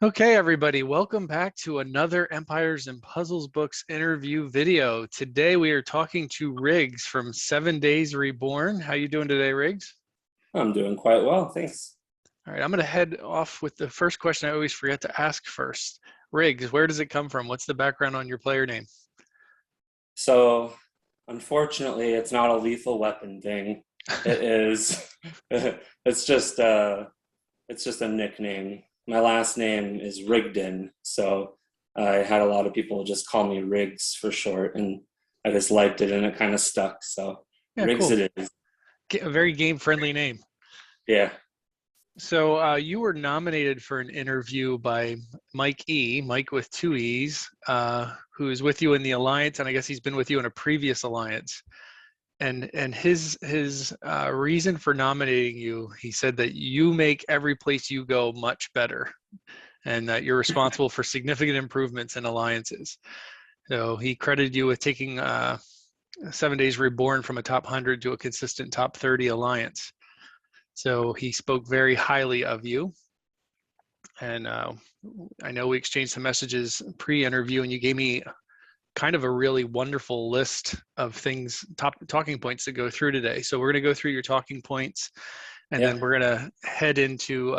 Okay, everybody, welcome back to another Empires and Puzzles Books interview video. Today we are talking to Riggs from 7 Days Reborn. How you doing today, Riggs? I'm doing quite well, thanks. All right, I'm going to head off with the first question I always forget to ask first. Riggs, where does it come from? What's the background on your player name? So, unfortunately, it's not a lethal weapon thing. It is. It's just a nickname. My last name is Rigdon, so I had a lot of people just call me Riggs for short, and I just liked it, and it kind of stuck. So, Yeah, Riggs cool. it is. A very game-friendly name. Yeah, So you were nominated for an interview by Mike with two E's, who is with you in the Alliance, and I guess he's been with you in a previous Alliance. And his reason for nominating you, he said that you make every place you go much better, and that you're responsible for significant improvements in alliances. So he credited you with taking 7 Days Reborn from a top 100 to a consistent top 30 alliance. So he spoke very highly of you. And I know we exchanged some messages pre-interview, and you gave me kind of a really wonderful list of things, top talking points to go through today. So we're going to go through your talking points, and yeah, then we're going to head into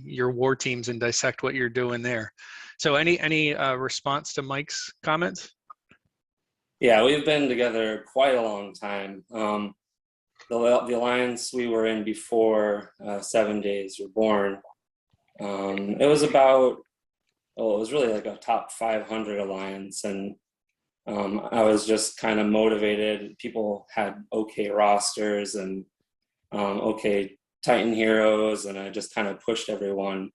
your war teams and dissect what you're doing there. So any response to Mike's comments? yeah. We've been together quite a long time. The alliance we were in before 7 Days Reborn. It was about, well, it was really like a top 500 alliance, and I was just kind of motivated. People had okay rosters and okay Titan heroes, and I just kind of pushed everyone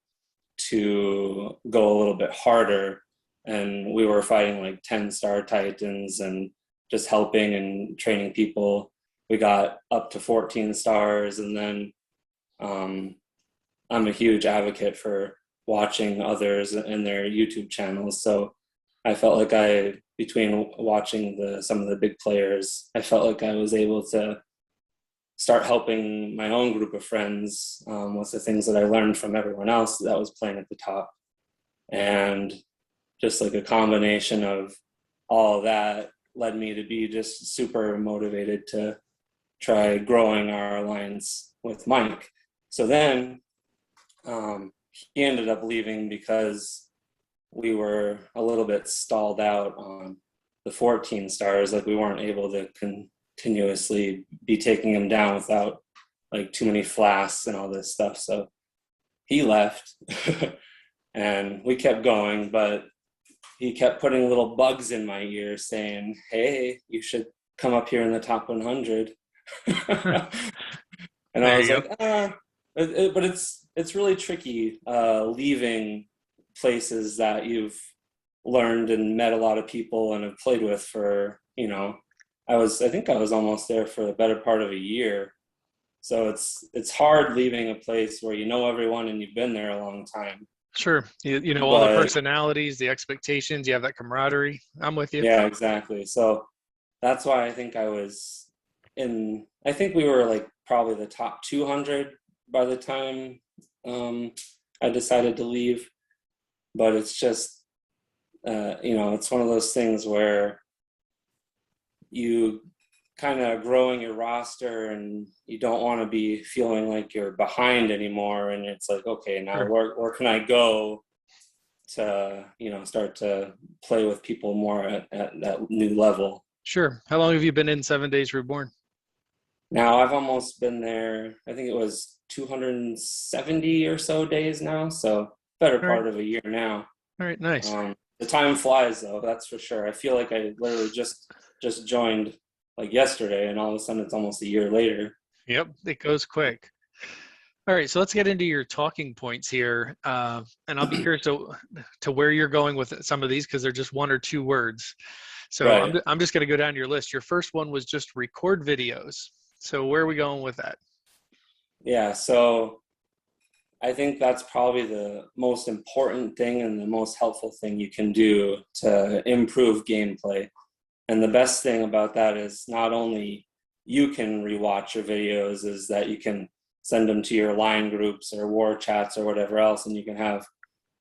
to go a little bit harder. And we were fighting like 10-star Titans and just helping and training people. We got up to 14 stars, and then um, I'm a huge advocate for watching others and their YouTube channels. So I felt like between watching some of the big players, I felt like I was able to start helping my own group of friends with the things that I learned from everyone else that was playing at the top. And just like a combination of all of that led me to be just super motivated to try growing our alliance with Mike. So then he ended up leaving because we were a little bit stalled out on the 14 stars. Like we weren't able to continuously be taking him down without like too many flasks and all this stuff. So he left and we kept going, but he kept putting little bugs in my ear saying, "Hey, you should come up here in the top 100." And I There was you go. like, but it's really tricky leaving places that you've learned and met a lot of people and have played with for, I think I was almost there for the better part of a year. So it's hard leaving a place where you know everyone and you've been there a long time. Sure. You know all the But personalities, the expectations, you have that camaraderie. I'm with you. yeah, exactly. So that's why I think we were like probably the top 200 by the time I decided to leave. But it's just, it's one of those things where you kind of growing your roster and you don't want to be feeling like you're behind anymore. And it's like, okay, now Sure. where can I go to, start to play with people more at that new level? Sure. How long have you been in 7 Days Reborn? Now I've almost been there. I think it was 270 or so days now. So better All right. part of a year now. All right. Nice. The time flies though, that's for sure. I feel like I literally just joined like yesterday, and all of a sudden it's almost a year later. Yep. It goes quick. All right, so let's get into your talking points here, and I'll be curious to where you're going with some of these because they're just one or two words. So Right. I'm just going to go down your list. Your first one was just record videos. So where are we going with that? Yeah. So I think that's probably the most important thing and the most helpful thing you can do to improve gameplay. And the best thing about that is not only you can rewatch your videos, is that you can send them to your line groups or war chats or whatever else, and you can have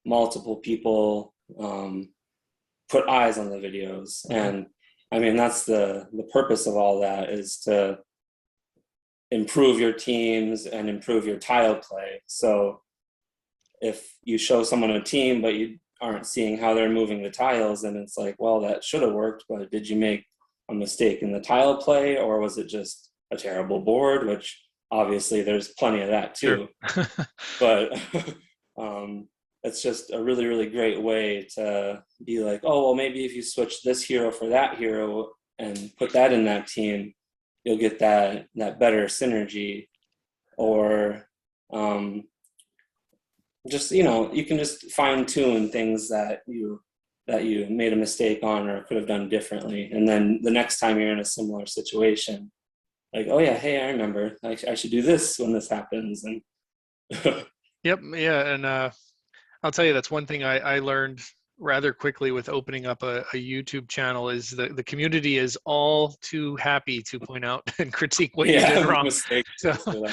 multiple people put eyes on the videos. And I mean, that's the purpose of all that, is to improve your teams and improve your tile play. So if you show someone a team, but you aren't seeing how they're moving the tiles, then it's like, well, that should have worked, but did you make a mistake in the tile play, or was it just a terrible board? Which obviously there's plenty of that too. Sure. But it's just a really, really great way to be like, oh, well, maybe if you switch this hero for that hero and put that in that team, you'll get that better synergy. Or just, you know, you can just fine tune things that you made a mistake on or could have done differently. And then the next time you're in a similar situation, like, oh yeah, hey, I remember I should do this when this happens. And Yep. Yeah. And I'll tell you, that's one thing I learned rather quickly with opening up a YouTube channel, is that the community is all too happy to point out and critique what you did wrong. Mistakes. So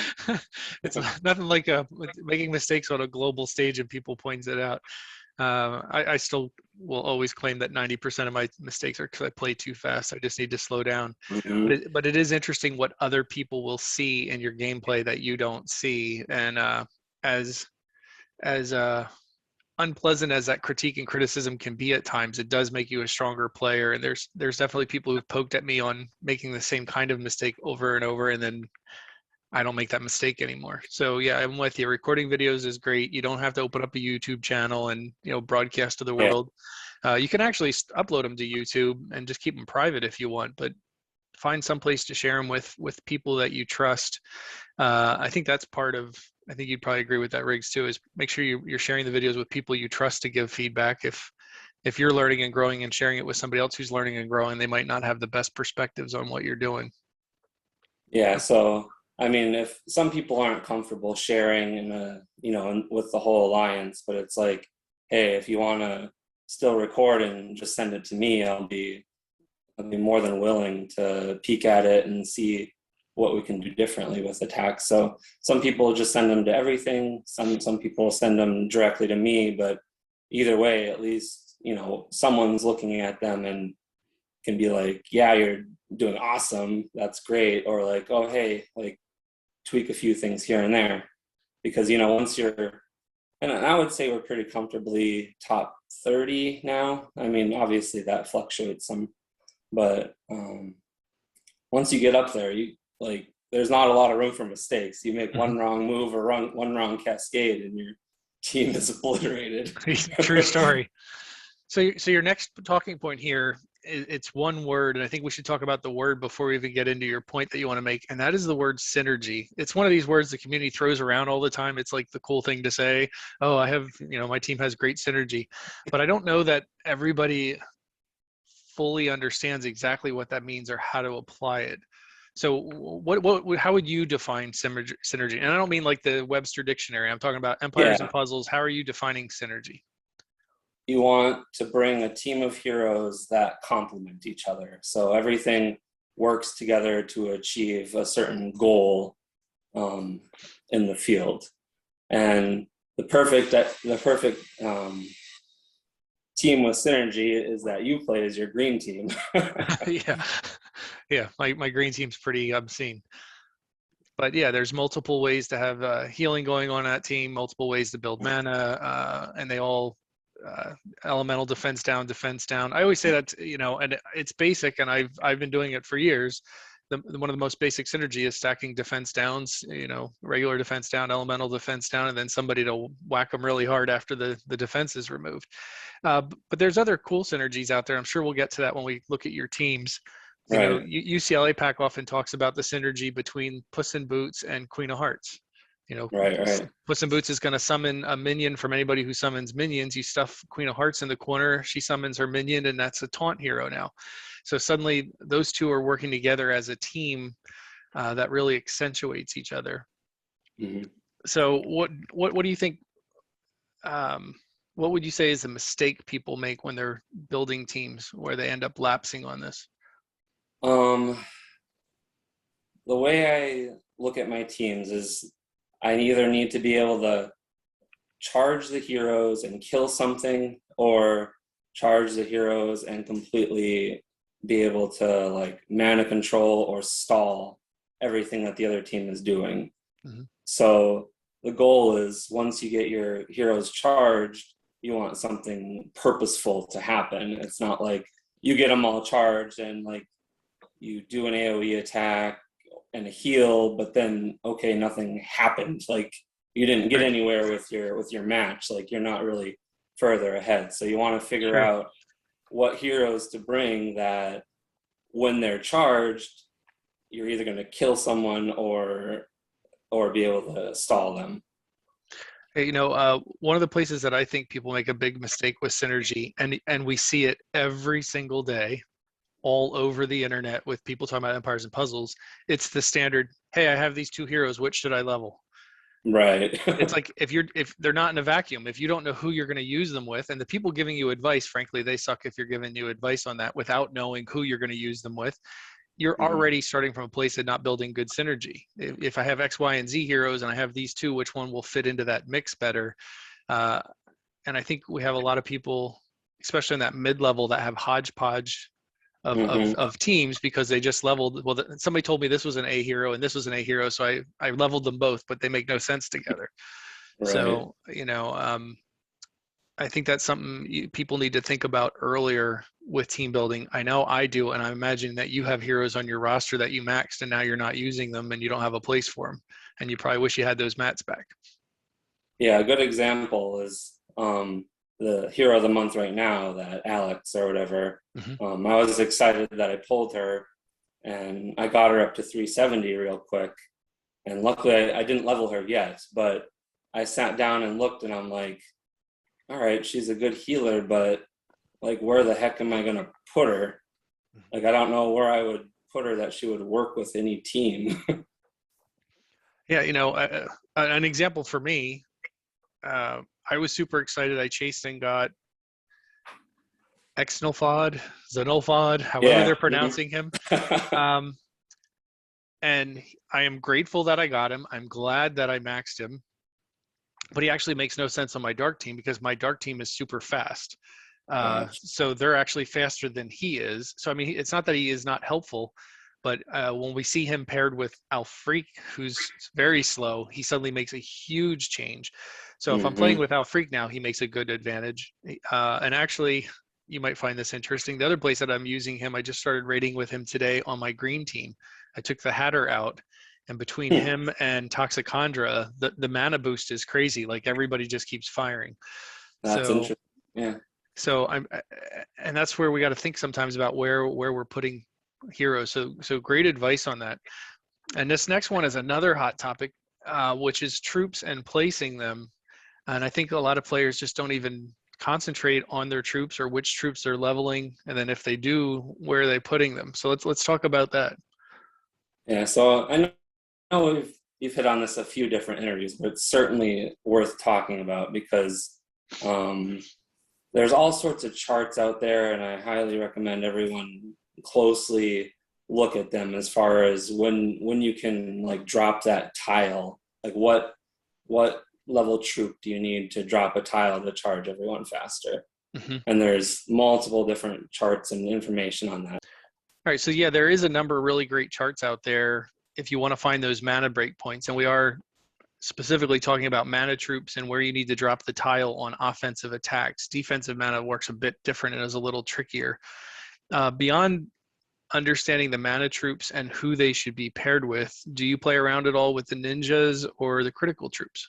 it's nothing like making mistakes on a global stage and people points it out. I still will always claim that 90% of my mistakes are because I play too fast. I just need to slow down. Mm-hmm. But it is interesting what other people will see in your gameplay that you don't see. And as unpleasant as that critique and criticism can be at times, it does make you a stronger player. And there's definitely people who've poked at me on making the same kind of mistake over and over, and then I don't make that mistake anymore. So yeah, I'm with you. Recording videos is great. You don't have to open up a YouTube channel and, you know, broadcast to the world. You can actually upload them to YouTube and just keep them private if you want, but find some place to share them with people that you trust. I think that's part of, I think you'd probably agree with that, Riggs, too, is make sure you're sharing the videos with people you trust to give feedback. If you're learning and growing and sharing it with somebody else who's learning and growing, they might not have the best perspectives on what you're doing. Yeah. So, I mean, if some people aren't comfortable sharing with the whole alliance, but it's like, hey, if you want to still record and just send it to me, I'll be more than willing to peek at it and see what we can do differently with attacks. So some people just send them to everything. Some people send them directly to me, but either way, at least, you know, someone's looking at them and can be like, yeah, you're doing awesome. That's great. Or like, oh, hey, like tweak a few things here and there. Because, you know, once you're, and I would say we're pretty comfortably top 30 now. I mean, obviously that fluctuates some, but once you get up there, there's not a lot of room for mistakes. You make one wrong move or one wrong cascade and your team is obliterated. True story. So your next talking point here, it's one word, and I think we should talk about the word before we even get into your point that you want to make, and that is the word synergy. It's one of these words the community throws around all the time. It's like the cool thing to say, oh, my team has great synergy. But I don't know that everybody fully understands exactly what that means or how to apply it. So how would you define synergy? And I don't mean like the Webster dictionary. I'm talking about empires and puzzles. How are you defining synergy? You want to bring a team of heroes that complement each other. So everything works together to achieve a certain goal in the field. And the perfect team with synergy is that you play as your green team. Yeah. My green team's pretty obscene. But yeah, there's multiple ways to have healing going on that team, multiple ways to build mana, and they all elemental defense down. I always say that, you know, and it's basic, and I've been doing it for years. One of the most basic synergy is stacking defense downs, you know, regular defense down, elemental defense down, and then somebody to whack them really hard after the defense is removed. But there's other cool synergies out there. I'm sure we'll get to that when we look at your teams. You know, UCLA Pack often talks about the synergy between Puss in Boots and Queen of Hearts. You know, Puss in Boots is going to summon a minion from anybody who summons minions. You stuff Queen of Hearts in the corner, she summons her minion, and that's a taunt hero now. So suddenly those two are working together as a team that really accentuates each other. Mm-hmm. So what do you think, what would you say is a mistake people make when they're building teams where they end up lapsing on this? The way I look at my teams is I either need to be able to charge the heroes and kill something, or charge the heroes and completely be able to like mana control or stall everything that the other team is doing. Mm-hmm. So the goal is, once you get your heroes charged, you want something purposeful to happen. It's not like you get them all charged and like you do an AoE attack and a heal, but then okay, nothing happened. Like you didn't get anywhere with your match. Like you're not really further ahead. So you want to figure out what heroes to bring that when they're charged, you're either going to kill someone or be able to stall them. Hey, you know, one of the places that I think people make a big mistake with synergy, and we see it every single day all over the internet with people talking about empires and puzzles, it's the standard, hey, I have these two heroes, which should I level? Right. It's like if they're not in a vacuum, if you don't know who you're going to use them with, and the people giving you advice, frankly, they suck if you're giving you advice on that without knowing who you're going to use them with. You're already starting from a place of not building good synergy. If I have X, Y, and Z heroes and I have these two, which one will fit into that mix better? And I think we have a lot of people, especially in that mid-level, that have hodgepodge of teams because they just leveled. Well, somebody told me this was an A hero and this was an A hero, so I leveled them both, but they make no sense together. Right. So, you know, I think that's something people need to think about earlier with team building. I know I do, and I imagine that you have heroes on your roster that you maxed and now you're not using them and you don't have a place for them, and you probably wish you had those mats back. Yeah, a good example is the hero of the month right now, that Alex or whatever. I was excited that I pulled her and I got her up to 370 real quick. And luckily I didn't level her yet, but I sat down and looked and I'm like, all right, she's a good healer, but like, where the heck am I going to put her? Like, I don't know where I would put her that she would work with any team. Yeah, you know, an example for me, I was super excited. I chased and got Xenolfod, however they're pronouncing him. And I am grateful that I got him. I'm glad that I maxed him. But he actually makes no sense on my dark team because my dark team is super fast. So they're actually faster than he is. So, I mean, it's not that he is not helpful, but when we see him paired with Alfreak, who's very slow, he suddenly makes a huge change. So if I'm playing with Alfreak now, he makes a good advantage. And actually, you might find this interesting. The other place that I'm using him, I just started raiding with him today on my green team. I took the Hatter out. And between him and Toxicandra, the mana boost is crazy. Like everybody just keeps firing. That's interesting. Yeah. So and that's where we got to think sometimes about where we're putting heroes. So great advice on that. And this next one is another hot topic, which is troops and placing them. And I think a lot of players just don't even concentrate on their troops or which troops they're leveling, and then if they do, where are they putting them? So let's talk about that. Yeah. So I know you've hit on this a few different interviews, but it's certainly worth talking about because there's all sorts of charts out there, and I highly recommend everyone closely look at them as far as when you can like drop that tile. Like what level troop do you need to drop a tile to charge everyone faster? And there's multiple different charts and information on that. All right, so yeah, there is a number of really great charts out there if you want to find those mana break points, and we are specifically talking about mana troops and where you need to drop the tile on offensive attacks. Defensive mana works a bit different and is a little trickier. Beyond understanding the mana troops and who they should be paired with, do you play around at all with the ninjas or the critical troops?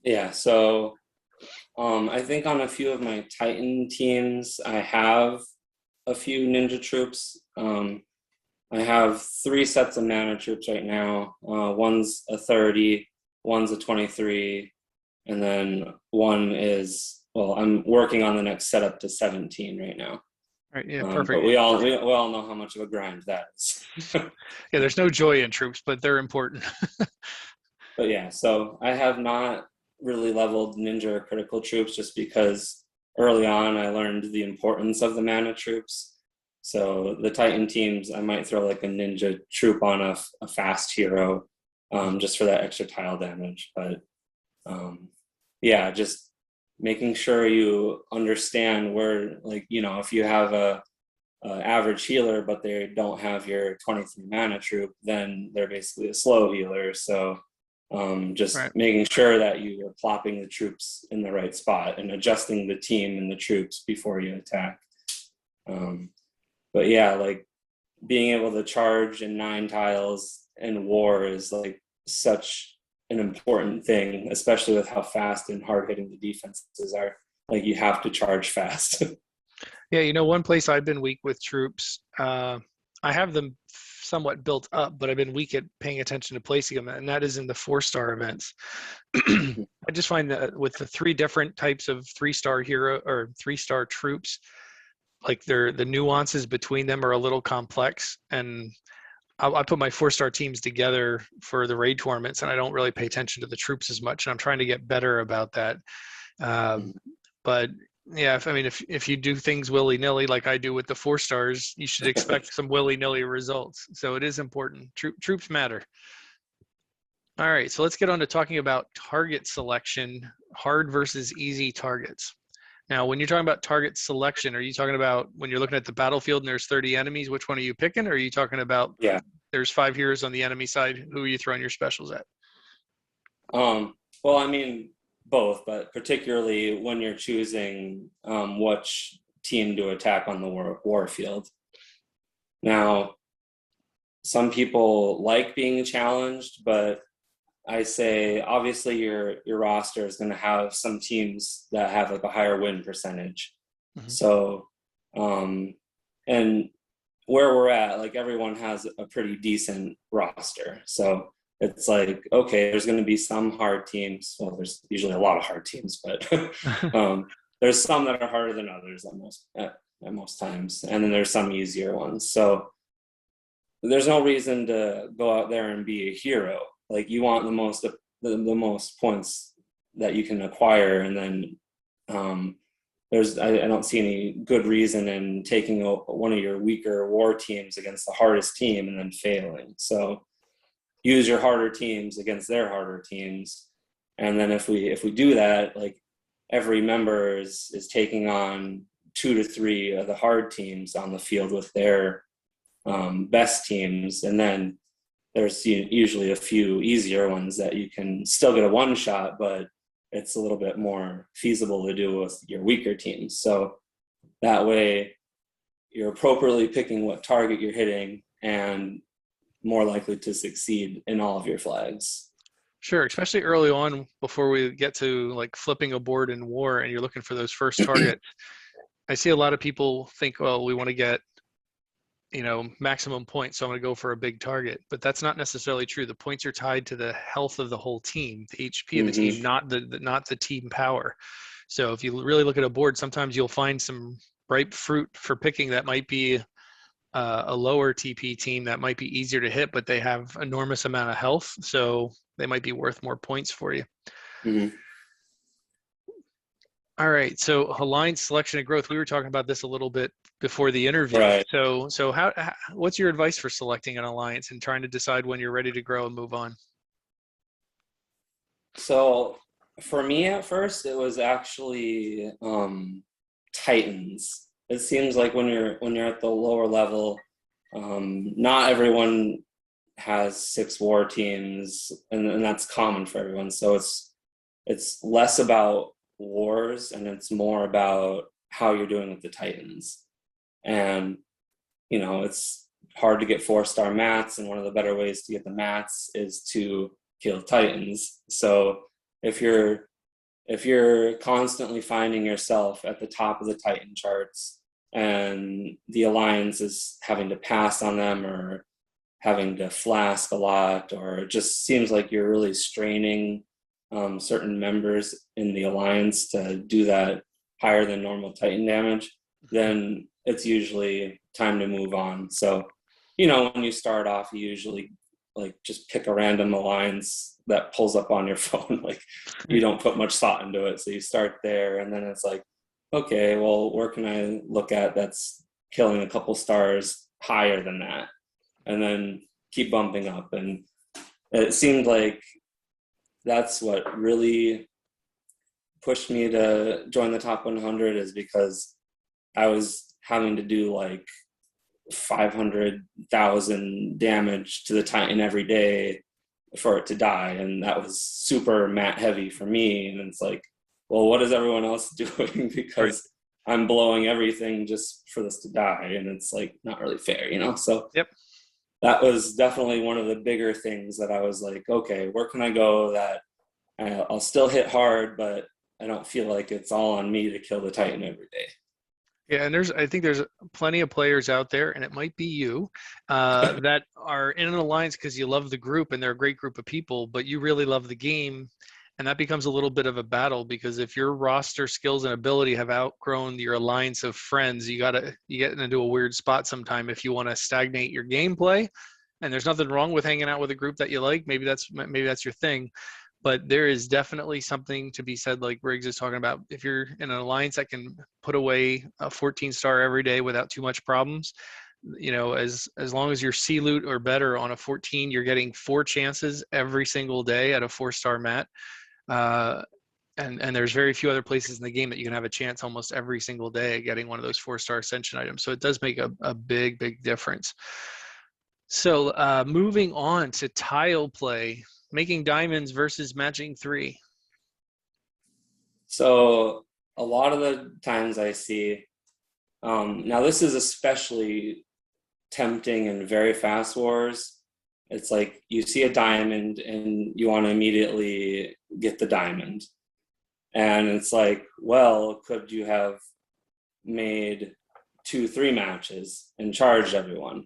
Yeah, so I think on a few of my Titan teams, I have a few ninja troops. I have 3 sets of mana troops right now. One's a 30, one's a 23, and then one is, well, I'm working on the next setup to 17 right now. Right, yeah, perfect. But we all know how much of a grind that is. Yeah, there's no joy in troops, but they're important. But yeah, so I have not really leveled ninja or critical troops just because early on I learned the importance of the mana troops. So the Titan teams, I might throw like a ninja troop on a fast hero just for that extra tile damage. But yeah, just making sure you understand where, like, if you have a average healer, but they don't have your 23 mana troop, then they're basically a slow healer. So just Right. making sure that you are plopping the troops in the right spot and adjusting the team and the troops before you attack. But yeah, like being able to charge in 9 tiles in war is like such an important thing, especially with how fast and hard hitting the defenses are. Like you have to charge fast. Yeah, one place I've been weak with troops, I have them somewhat built up, but I've been weak at paying attention to placing them, and that is in the 4-star events. I just find that with the 3 different types of 3-star hero or 3-star troops, like the nuances between them are a little complex, and I put my 4-star teams together for the raid tournaments, and I don't really pay attention to the troops as much, and I'm trying to get better about that. But yeah, if you do things willy-nilly like I do with the 4-stars, you should expect some willy-nilly results. So it is important. Troops matter. All right, so let's get on to talking about target selection, hard versus easy targets. Now, when you're talking about target selection, are you talking about when you're looking at the battlefield and there's 30 enemies, which one are you picking? Or are you talking about Yeah. there's 5 heroes on the enemy side, who are you throwing your specials at? Well, I mean, both, but particularly when you're choosing which team to attack on the war field. Now, some people like being challenged, but I say obviously your roster is going to have some teams that have like a higher win percentage. Mm-hmm. So, and where we're at, like everyone has a pretty decent roster. So it's like, okay, there's going to be some hard teams. Well, there's usually a lot of hard teams, but there's some that are harder than others at most times. And then there's some easier ones. So there's no reason to go out there and be a hero. Like you want the most points that you can acquire. And then I don't see any good reason in taking one of your weaker war teams against the hardest team and then failing. So use your harder teams against their harder teams. And then if we do that, like every member is taking on 2 to 3 of the hard teams on the field with their best teams. And then there's usually a few easier ones that you can still get a one shot, but it's a little bit more feasible to do with your weaker teams. So that way you're appropriately picking what target you're hitting and more likely to succeed in all of your flags. Sure, especially early on before we get to like flipping a board in war and you're looking for those first targets. I see a lot of people think, well, we want to get maximum points, so I'm going to go for a big target. But that's not necessarily true. The points are tied to the health of the whole team, the HP of the team, not the team power. So if you really look at a board, sometimes you'll find some ripe fruit for picking that might be a lower TP team that might be easier to hit, but they have enormous amount of health, so they might be worth more points for you. Mm-hmm. All right, so alliance selection and growth. We were talking about this a little bit before the interview. Right. So what's your advice for selecting an alliance and trying to decide when you're ready to grow and move on? So for me at first, it was actually Titans. It seems like when you're at the lower level, not everyone has 6 war teams, and that's common for everyone. So it's less about wars and it's more about how you're doing with the Titans. And it's hard to get 4-star mats, and one of the better ways to get the mats is to kill Titans. So if you're constantly finding yourself at the top of the Titan charts and the alliance is having to pass on them or having to flask a lot, or it just seems like you're really straining certain members in the alliance to do that higher than normal Titan damage, then it's usually time to move on. So, when you start off, you usually like just pick a random alliance that pulls up on your phone. Like you don't put much thought into it. So you start there, and then it's like, okay, well, where can I look at that's killing a couple stars higher than that? And then keep bumping up. And it seemed like that's what really pushed me to join the top 100 is because I was having to do like 500,000 damage to the Titan every day for it to die, and that was super mat heavy for me. And it's like, well, what is everyone else doing? Because I'm blowing everything just for this to die, and it's like not really fair, you know? So Yep. that was definitely one of the bigger things that I was like, okay, where can I go that I'll still hit hard, but I don't feel like it's all on me to kill the Titan every day. Yeah, and I think there's plenty of players out there, and it might be you, that are in an alliance because you love the group and they're a great group of people, but you really love the game, and that becomes a little bit of a battle because if your roster skills and ability have outgrown your alliance of friends, you get into a weird spot sometime if you want to stagnate your gameplay. And there's nothing wrong with hanging out with a group that you like. Maybe that's your thing. But there is definitely something to be said, like Briggs is talking about. If you're in an alliance that can put away a 14-star every day without too much problems, you know, as long as you're C loot or better on a 14, you're getting 4 chances every single day at a 4-star mat. And there's very few other places in the game that you can have a chance almost every single day at getting one of those 4-star ascension items. So it does make a big, big difference. So moving on to tile play. Making diamonds versus matching 3. So a lot of the times I see, now this is especially tempting in very fast wars. It's like you see a diamond and you want to immediately get the diamond. And it's like, well, could you have made 2-3 matches and charged everyone?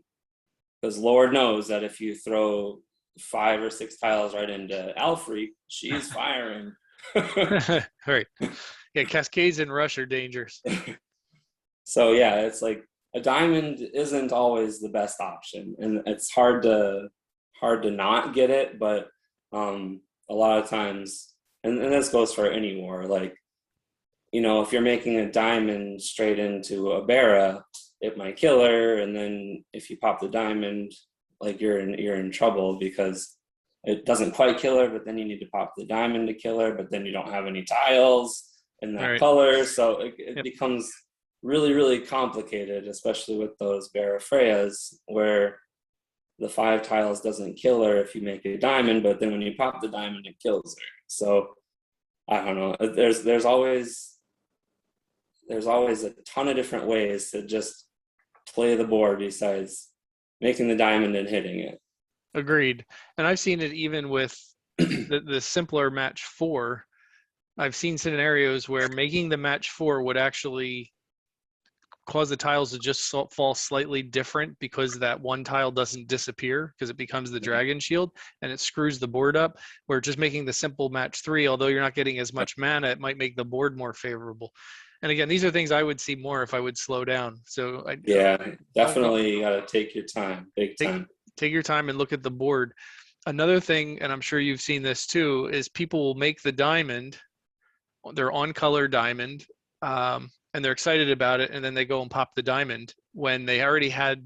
Because Lord knows that if you throw 5 or 6 tiles right into Alfreak, she's firing. Right. Yeah, cascades and rush are dangerous. So yeah, it's like a diamond isn't always the best option, and it's hard to not get it. But a lot of times, and this goes for any war, like, you know, if you're making a diamond straight into a Bara, it might kill her, and then if you pop the diamond, like you're in trouble because it doesn't quite kill her, but then you need to pop the diamond to kill her, but then you don't have any tiles in that color. So it becomes really, really complicated, especially with those Bara Freyas, where the 5 tiles doesn't kill her if you make a diamond, but then when you pop the diamond, it kills her. So I don't know. There's always a ton of different ways to just play the board besides making the diamond and hitting it. Agreed. And I've seen it even with the simpler match 4. I've seen scenarios where making the match 4 would actually cause the tiles to just fall slightly different because that one tile doesn't disappear because it becomes the dragon shield and it screws the board up. Where just making the simple match 3, although you're not getting as much mana, it might make the board more favorable. And again, these are things I would see more if I would slow down. So definitely you got to take your time, big time. Take your time and look at the board. Another thing, and I'm sure you've seen this too, is people will make the diamond, their on-color diamond, and they're excited about it, and then they go and pop the diamond when they already had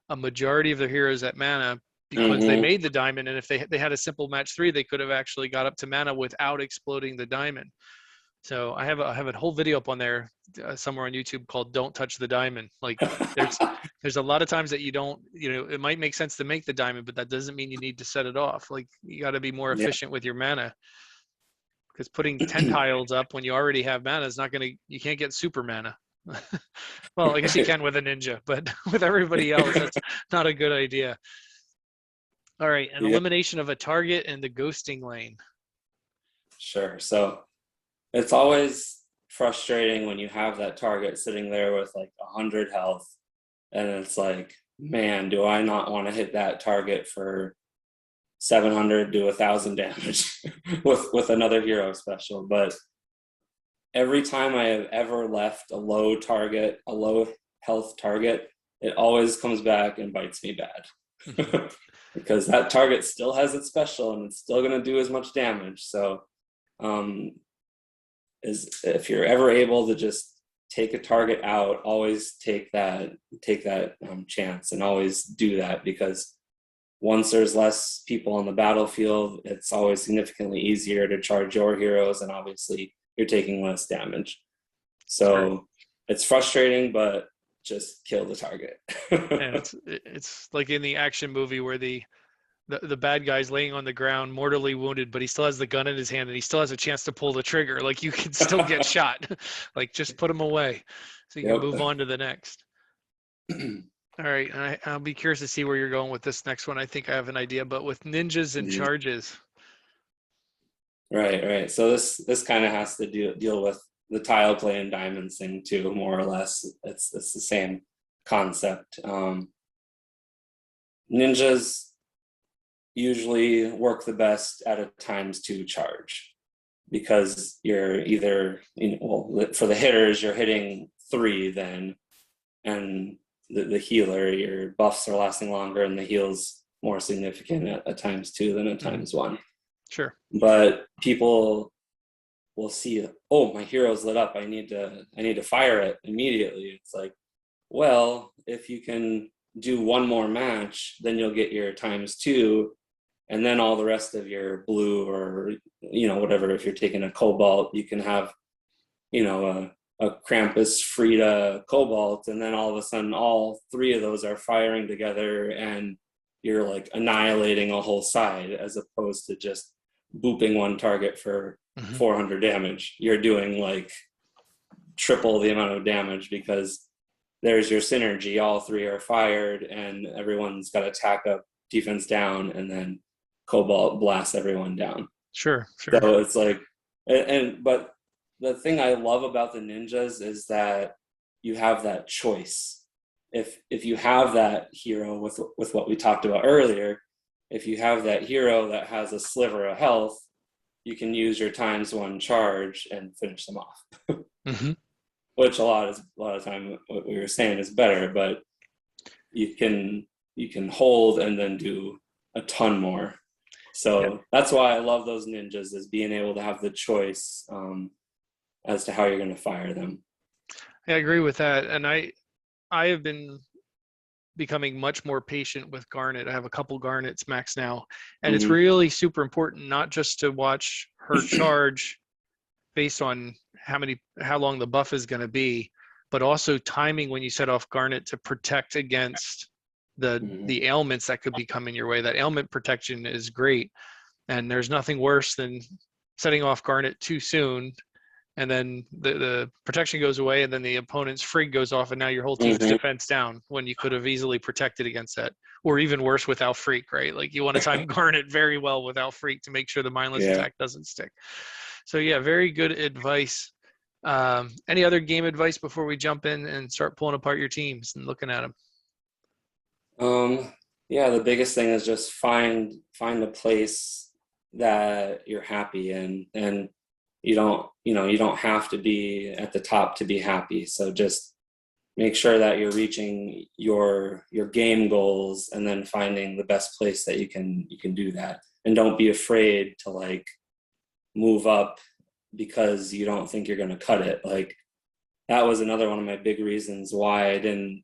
a majority of their heroes at mana because they made the diamond. And if they had a simple match 3, they could have actually got up to mana without exploding the diamond. So I have a whole video up on there somewhere on YouTube called "Don't Touch the Diamond." Like there's a lot of times that you don't, you know, it might make sense to make the diamond, but that doesn't mean you need to set it off. Like you got to be more efficient with your mana, because putting 10 tiles up when you already have mana is not you can't get super mana. Well, I guess you can with a ninja, but with everybody else, that's not a good idea. All right, an elimination of a target and the ghosting lane. Sure. So it's always frustrating when you have that target sitting there with like 100 health, and it's like, man, do I not want to hit that target for 700 to 1,000 damage with another hero special. But every time I have ever left a low health target, it always comes back and bites me bad. Because that target still has its special and it's still going to do as much damage. So if you're ever able to just take a target out, always take that chance and always do that, because once there's less people on the battlefield, it's always significantly easier to charge your heroes, and obviously you're taking less damage. So Sure. it's frustrating, but just kill the target. And it's like in the action movie where the bad guy's laying on the ground, mortally wounded, but he still has the gun in his hand and he still has a chance to pull the trigger. Like you can still get shot. Like just put him away so you can Yep. move on to the next. All right, and I'll be curious to see where you're going with this next one. I think I have an idea, but with ninjas and charges. Right. So this kind of has to deal with the tile play and diamonds thing too, more or less. It's the same concept. Ninjas usually work the best at a ×2 charge because you're either, for the hitters, you're hitting 3 then, and the healer, your buffs are lasting longer and the heal's more significant at a ×2 than a ×1. Sure. But people will see, oh, my hero's lit up. I need to fire it immediately. It's like, well, if you can do one more match, then you'll get your ×2, and then all the rest of your blue or whatever. If you're taking a cobalt, you can have a Krampus, Frida, Cobalt, and then all of a sudden all 3 of those are firing together and you're like annihilating a whole side as opposed to just booping one target for 400 damage. You're doing like triple the amount of damage because there's your synergy. All 3 are fired and everyone's got attack up, defense down, and then Cobalt blasts everyone down. Sure. So it's like, but the thing I love about the ninjas is that you have that choice. If you have that hero with what we talked about earlier, if you have that hero that has a sliver of health, you can use your ×1 charge and finish them off. Which a lot of time what we were saying is better, but you can hold and then do a ton more. So that's why I love those ninjas, is being able to have the choice as to how you're going to fire them. I agree with that. And I have been becoming much more patient with Garnet. I have a couple Garnets max now, and it's really super important not just to watch her charge based on how long the buff is going to be, but also timing when you set off Garnet to protect against the ailments that could be coming your way. That ailment protection is great, and there's nothing worse than setting off Garnet too soon, and then the protection goes away, and then the opponent's Frig goes off, and now your whole team's defense down when you could have easily protected against that. Or even worse, without Freak, right? Like you want to time Garnet very well without Freak to make sure the mindless attack doesn't stick. So yeah, very good advice. Any other game advice before we jump in and start pulling apart your teams and looking at them? Yeah, the biggest thing is just find a place that you're happy in, and you don't have to be at the top to be happy. So just make sure that you're reaching your game goals and then finding the best place that you can do that. And don't be afraid to like move up because you don't think you're going to cut it. Like that was another one of my big reasons why I didn't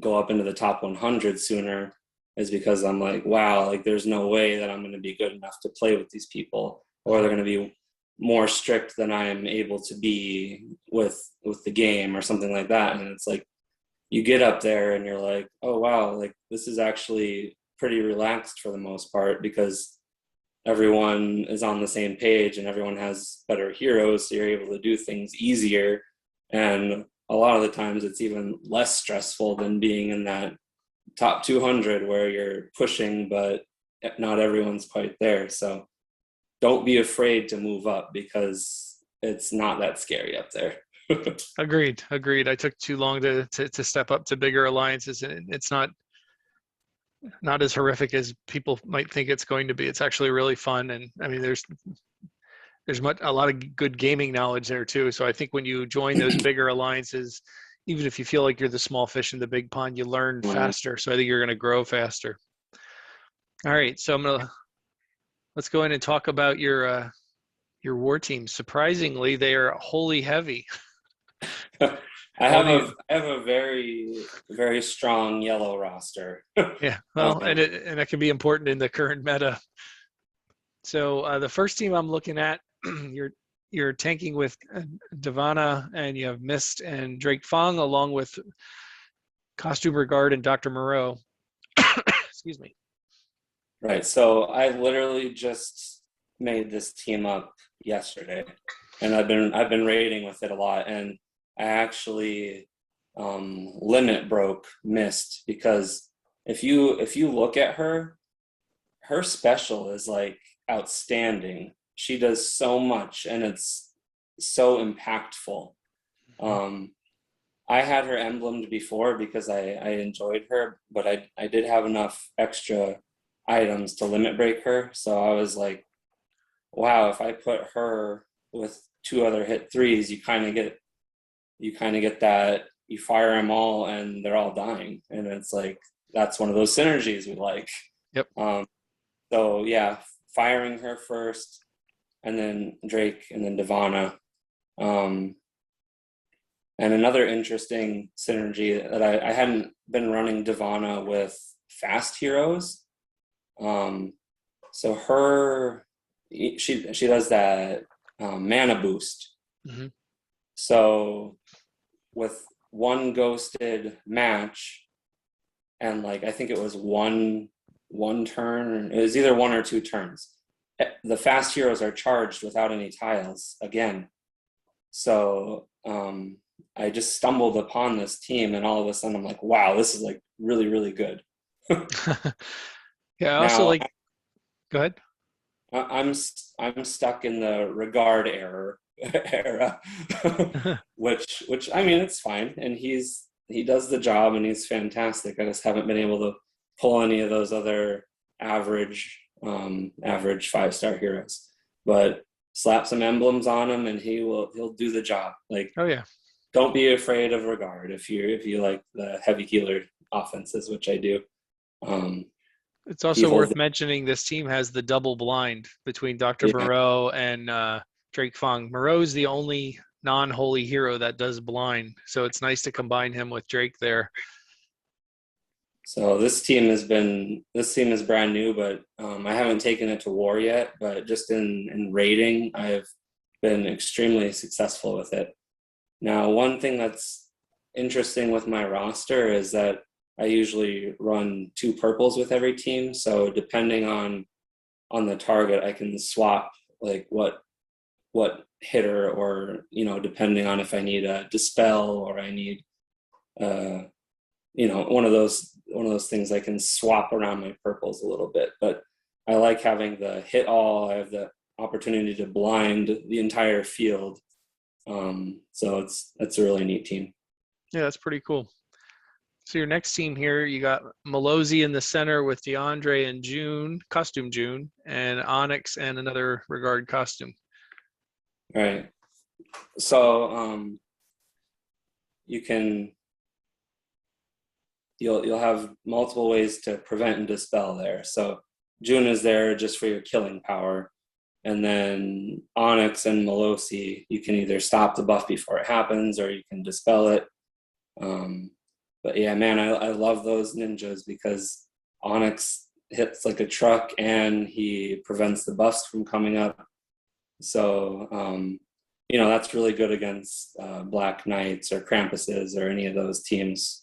go up into the top 100 sooner, is because I'm like, wow, like there's no way that I'm going to be good enough to play with these people, or they're going to be more strict than I'm able to be with the game or something like that. And it's like, you get up there and you're like, oh wow, like this is actually pretty relaxed for the most part, because everyone is on the same page and everyone has better heroes, so you're able to do things easier. And a lot of the times it's even less stressful than being in that top 200 where you're pushing, but not everyone's quite there. So don't be afraid to move up, because it's not that scary up there. Agreed. I took too long to step up to bigger alliances, and it's not as horrific as people might think it's going to be. It's actually really fun, and I mean, there's a lot of good gaming knowledge there too. So I think when you join those bigger alliances, even if you feel like you're the small fish in the big pond, you learn faster. So I think you're going to grow faster. All right, so let's go in and talk about your war team. Surprisingly, they are wholly heavy. I have a very, very strong yellow roster. Yeah, well, and that can be important in the current meta. So the first team I'm looking at, you're tanking with Divana, and you have Mist and Drake Fong, along with Costume Regard and Dr. Moreau. Excuse me. Right. So I literally just made this team up yesterday, and I've been raiding with it a lot, and I actually limit broke Mist, because if you look at her special is like outstanding. She does so much, and it's so impactful. I had her emblemed before because I enjoyed her, but I did have enough extra items to limit break her. So I was like, wow, if I put her with 2 other hit 3s, you kind of get that, you fire them all and they're all dying. And it's like, that's one of those synergies we like. Yep. So yeah, firing her first, and then Drake, and then Divana. And another interesting synergy that I hadn't been running Divana with fast heroes. So she does that mana boost. Mm-hmm. So with one ghosted match, and like I think it was one turn, it was either 1 or 2 turns, the fast heroes are charged without any tiles again. So I just stumbled upon this team, and all of a sudden I'm like, wow, this is like really, really good. Yeah, I also like, go ahead. I'm stuck in the regard era, which I mean, it's fine, and he does the job, and he's fantastic. I just haven't been able to pull any of those other average 5-star heroes, but slap some emblems on him and he'll do the job. Like, oh yeah, don't be afraid of regard if you like the heavy healer offenses, which I do. It's also worth mentioning this team has the double blind between Dr. Moreau and Drake Fong. Moreau's the only non-holy hero that does blind, so it's nice to combine him with Drake there. So this team is brand new, but I haven't taken it to war yet. But just in raiding, I've been extremely successful with it. Now, one thing that's interesting with my roster is that I usually run 2 purples with every team. So depending on the target, I can swap like what hitter, or depending on if I need a dispel or I need one of those things, I can swap around my purples a little bit. But I like having the hit all. I have the opportunity to blind the entire field. So it's a really neat team. Yeah, that's pretty cool. So your next team here, you got Malozzi in the center with DeAndre and June, Costume June, and Onyx and another Regard Costume. Right. So you'll have multiple ways to prevent and dispel there. So June is there just for your killing power. And then Onyx and Malozzi, you can either stop the buff before it happens, or you can dispel it. But yeah, man, I love those ninjas because Onyx hits like a truck and he prevents the buffs from coming up. So, that's really good against Black Knights or Krampuses or any of those teams.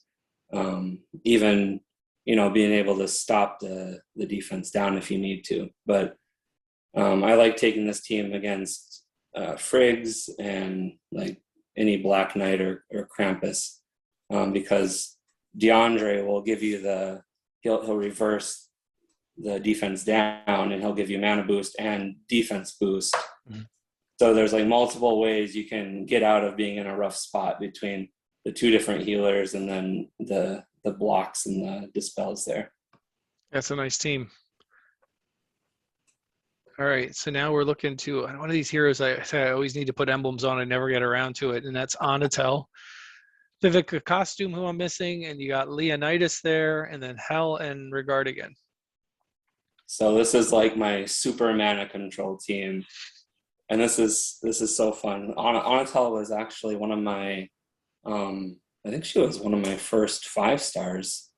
Even, being able to stop the defense down if you need to. But I like taking this team against Friggs and like any Black Knight or Krampus. Because DeAndre will give you he'll reverse the defense down, and he'll give you mana boost and defense boost. Mm-hmm. So there's like multiple ways you can get out of being in a rough spot between the 2 different healers, and then the blocks and the dispels there. That's a nice team. All right, so now we're looking to one of these heroes I say I always need to put emblems on. I never get around to it, and that's Onatel. Vivica Costume, who I'm missing, and you got Leonidas there, and then Hell and Regard again. So this is like my super mana control team, and this is so fun. Onatel was actually one of my, I think she was one of my first 5-stars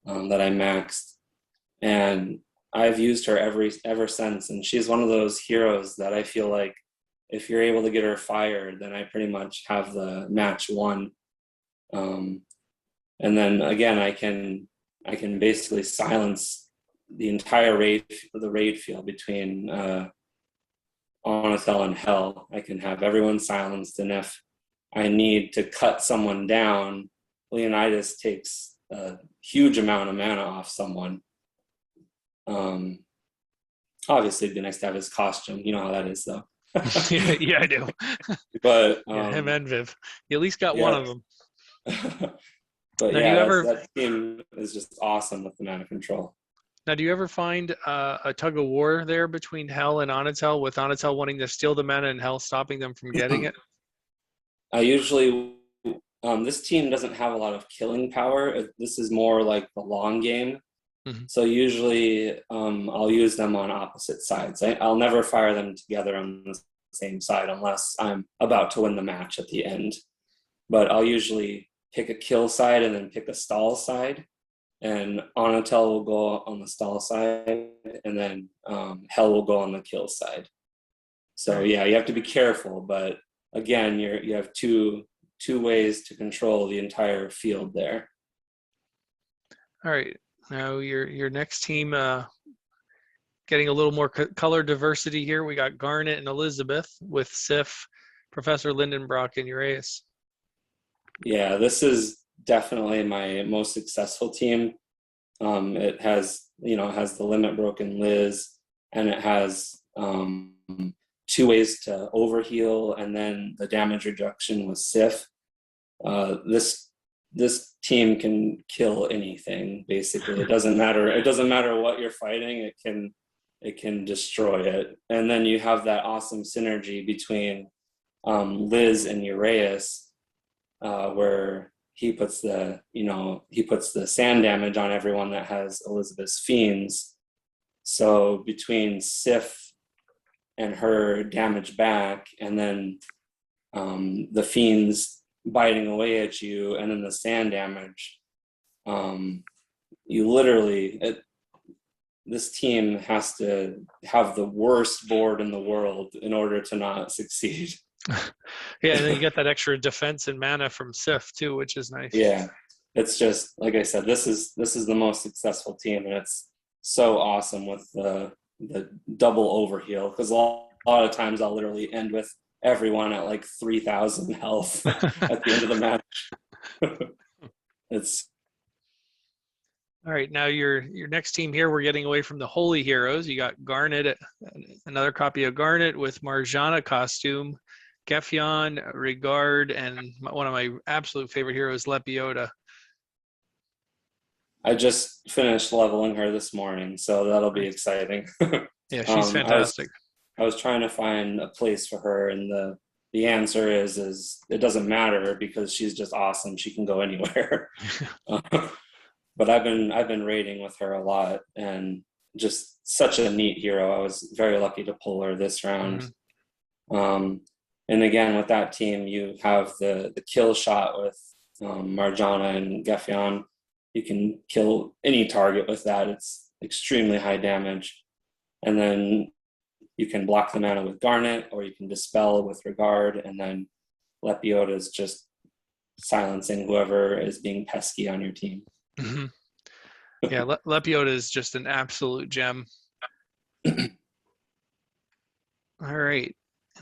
that I maxed, and I've used her ever since. And she's one of those heroes that I feel like if you're able to get her fired, then I pretty much have the match won. And then again, I can basically silence the entire raid field between Onatel and Hell. I can have everyone silenced, and if I need to cut someone down, Leonidas takes a huge amount of mana off someone. Obviously, it'd be nice to have his costume. You know how that is, though. Yeah, I do. But yeah, him and Viv, you at least got one of them. But now, yeah, that team is just awesome with the mana control. Now, do you ever find a tug of war there between Hell and Onatel, with Onatel wanting to steal the mana and Hell stopping them from getting it? I usually, this team doesn't have a lot of killing power. This is more like the long game. Mm-hmm. So usually I'll use them on opposite sides. I'll never fire them together on the same side unless I'm about to win the match at the end. But I'll usually pick a kill side and then pick a stall side. And Onatel will go on the stall side, and then Hell will go on the kill side. So yeah, you have to be careful, but again, you have two ways to control the entire field there. All right, now your next team, getting a little more color diversity here. We got Garnet and Elizabeth with Sif, Professor Lindenbrock, and Uraeus. Yeah, this is definitely my most successful team. It has the limit broken Liz, and it has 2 ways to overheal, and then the damage reduction with Sif. This team can kill anything, basically. It doesn't matter what you're fighting, it can destroy it. And then you have that awesome synergy between Liz and Uraeus, where he puts the sand damage on everyone that has Elizabeth's fiends. So between Sif and her damage back, and then the fiends biting away at you, and then the sand damage, this team has to have the worst board in the world in order to not succeed. Yeah, and then you get that extra defense and mana from Sif too, which is nice. Yeah, it's just like I said, this is the most successful team, and it's so awesome with the double overheal, because a lot of times I'll literally end with everyone at like 3,000 health at the end of the match. It's all right. Now your next team here, we're getting away from the holy heroes. You got Garnet, another copy of Garnet with Marjana costume, Gefyon, Regard, and one of my absolute favorite heroes, Lepiota. I just finished leveling her this morning, so that'll be exciting. Yeah, she's fantastic. I was trying to find a place for her, and the answer is it doesn't matter, because she's just awesome. She can go anywhere. But I've been raiding with her a lot, and just such a neat hero. I was very lucky to pull her this round. Mm-hmm. And again, with that team, you have the kill shot with Marjana and Gefyon. You can kill any target with that. It's extremely high damage. And then you can block the mana with Garnet, or you can dispel with Regard, and then Lepiota is just silencing whoever is being pesky on your team. Mm-hmm. Yeah, Lepiota is just an absolute gem. All right.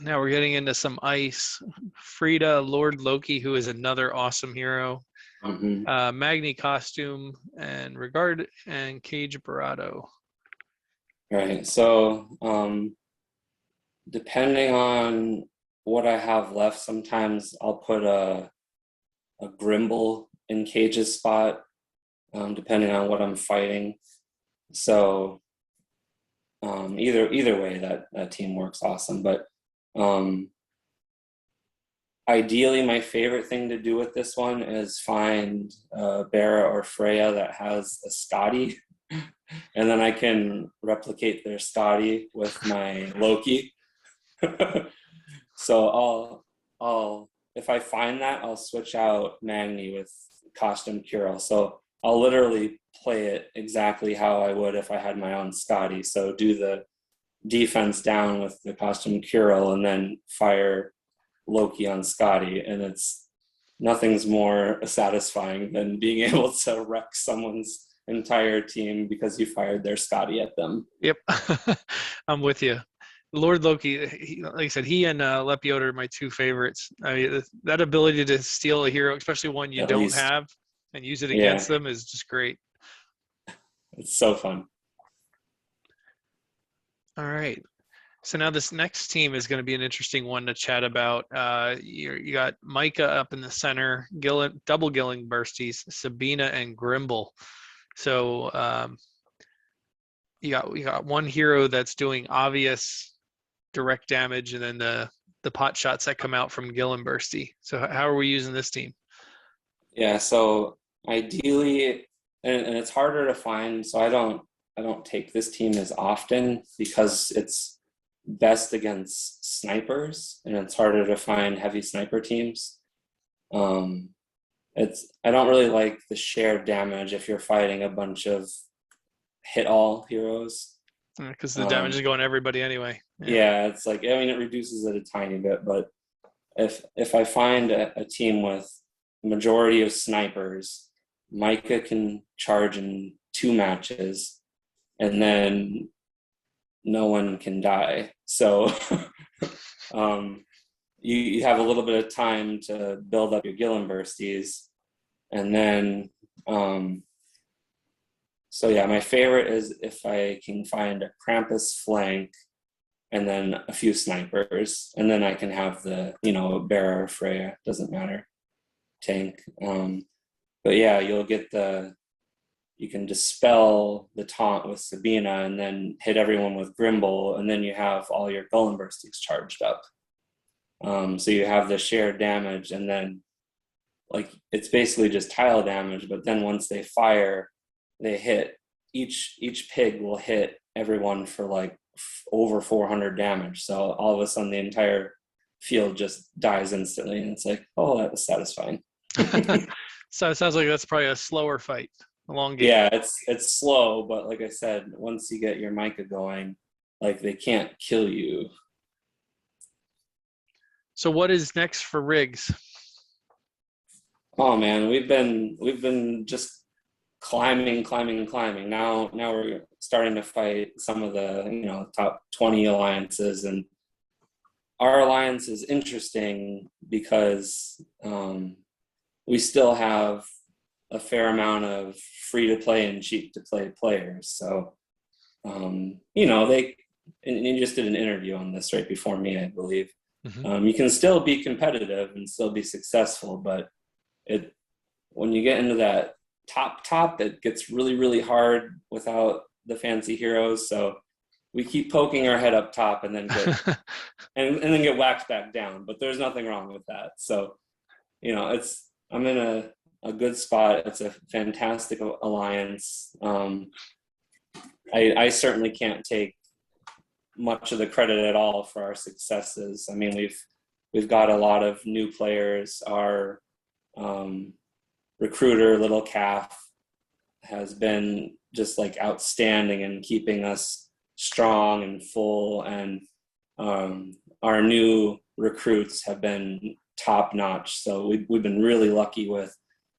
Now we're getting into some ice. Frida, Lord Loki, who is another awesome hero. Mm-hmm. Magni costume, and Regard, and Cage Barado. Right. So depending on what I have left, sometimes I'll put a Grimble in Cage's spot, depending on what I'm fighting. So either way, that team works awesome. But ideally, my favorite thing to do with this one is find Bara or Freya that has a Scotty, and then I can replicate their Scotty with my Loki. So I'll if I find that, I'll switch out Magni with Costume Cure. So I'll literally play it exactly how I would if I had my own Scotty. So do defense down with the costume Kirill and then fire Loki on Scotty. And nothing's more satisfying than being able to wreck someone's entire team because you fired their Scotty at them. Yep. I'm with you. Lord Loki, like I said, he and Lepiota are my two favorites. I mean, that ability to steal a hero, especially one you don't have, and use it against them is just great. It's so fun. All right. So now this next team is going to be an interesting one to chat about. You got Micah up in the center, double Gilling Bursties, Sabina and Grimble. So you got one hero that's doing obvious direct damage, and then the pot shots that come out from Gillen Bursty. So how are we using this team? Yeah, so ideally, and it's harder to find, so I don't take this team as often because it's best against snipers, and it's harder to find heavy sniper teams. I don't really like the shared damage if you're fighting a bunch of hit all heroes. Because the damage is going to everybody anyway. Yeah, it's like, I mean, it reduces it a tiny bit, but if I find a team with majority of snipers, Micah can charge in 2 matches, and then no one can die. So you have a little bit of time to build up your Gillen Bursties, and then so yeah, my favorite is if I can find a Krampus flank and then a few snipers, and then I can have the, Bearer or Freya, doesn't matter, tank. But yeah, you can dispel the taunt with Sabina and then hit everyone with Grimble, and then you have all your Golem Bursties charged up. So you have the shared damage, and then like it's basically just tile damage, but then once they fire, they hit, each pig will hit everyone for like over 400 damage. So all of a sudden the entire field just dies instantly, and it's like, oh, that was satisfying. So it sounds like that's probably a slower fight, a long game. Yeah, it's slow, but like I said, once you get your Micah going, like they can't kill you. So what is next for Riggs? Oh man, we've been just climbing. Now we're starting to fight some of the top 20 alliances, and our alliance is interesting because we still have a fair amount of free to play and cheap to play players. So they, and you just did an interview on this right before me, I believe. Mm-hmm. You can still be competitive and still be successful, but when you get into that top, it gets really, really hard without the fancy heroes. So we keep poking our head up top and then get and then get whacked back down. But there's nothing wrong with that. So I'm in a good spot. It's a fantastic alliance. I certainly can't take much of the credit at all for our successes. I mean, we've got a lot of new players. Our recruiter, Little Calf, has been just like outstanding in keeping us strong and full, and our new recruits have been top notch. So we've been really lucky with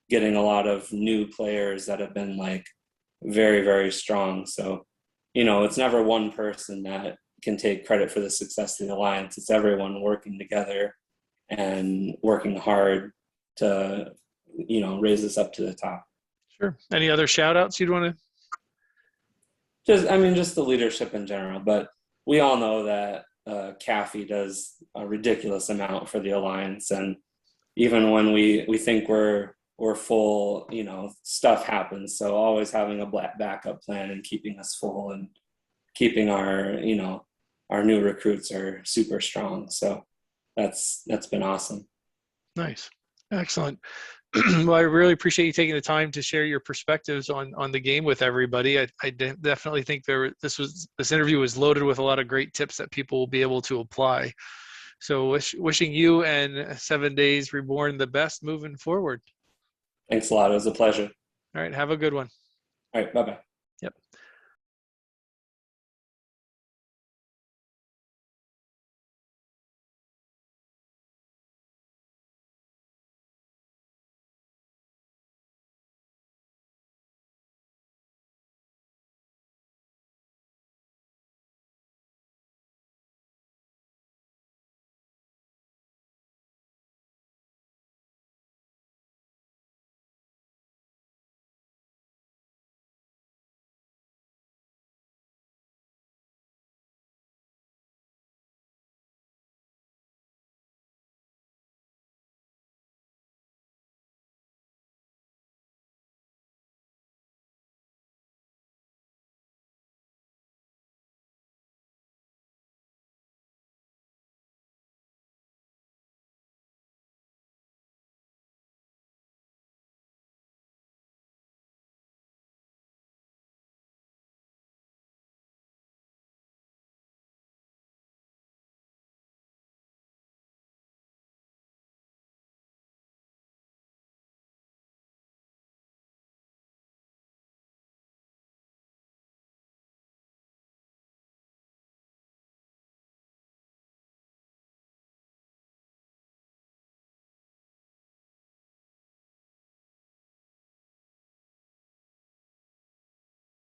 getting a lot of new players that have been like very, very strong. So it's never one person that can take credit for the success of the alliance. It's everyone working together and working hard to raise us up to the top. Sure. Any other shout outs you'd want to? Just the leadership in general, but we all know that Caffey does a ridiculous amount for the alliance, and even when we think we're full, stuff happens. So always having a backup plan and keeping us full and keeping our new recruits are super strong. So that's been awesome. Nice. Excellent. Well, I really appreciate you taking the time to share your perspectives on the game with everybody. I definitely think this interview was loaded with a lot of great tips that people will be able to apply. So wishing you and 7 Days Reborn the best moving forward. Thanks a lot. It was a pleasure. All right. Have a good one. All right. Bye-bye.